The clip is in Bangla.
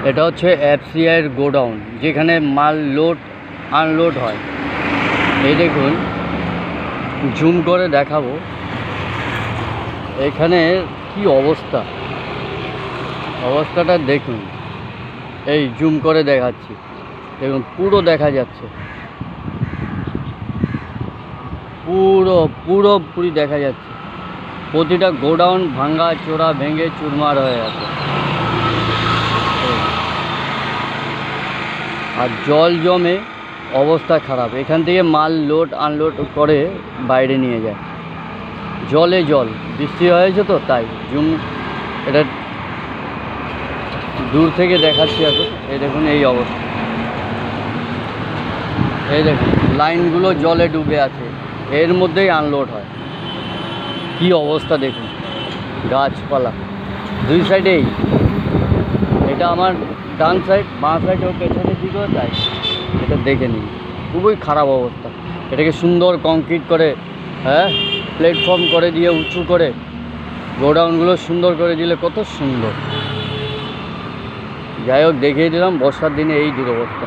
এটা হচ্ছে এফসিআইয়ের গোডাউন, যেখানে মাল লোড আনলোড হয়। এই দেখুন, জুম করে দেখাবো এখানে কি অবস্থাটা দেখুন। এই জুম করে দেখাচ্ছি, দেখুন পুরো দেখা যাচ্ছে, পুরোপুরি দেখা যাচ্ছে। প্রতিটা গোডাউন ভাঙ্গা চোরা ভেঙে চুরমার হয়ে আছে। আর জল জমে অবস্থা খারাপ। এখান থেকে মাল লোড আনলোড করে বাইরে নিয়ে যায়। জলে জল, বৃষ্টি হয়েছে তো তাই জুম এটা দূর থেকে দেখাচ্ছি এখন। এই দেখুন এই অবস্থা, এই দেখুন লাইনগুলো জলে ডুবে আছে, এর মধ্যেই আনলোড হয়। কি অবস্থা দেখুন, গাছপালা দুই সাইডেই। এটা আমার ডান সাইড, বাঁ সাইড ও পেছনের দিকেও তাই। এটা দেখে নিন, খুবই খারাপ অবস্থা। এটাকে সুন্দর কংক্রিট করে, প্ল্যাটফর্ম করে দিয়ে উঁচু করে গোডাউনগুলো সুন্দর করে দিলে কত সুন্দর। যাই হোক, দেখিয়ে দিলাম বর্ষার দিনে এই দুরবস্থা।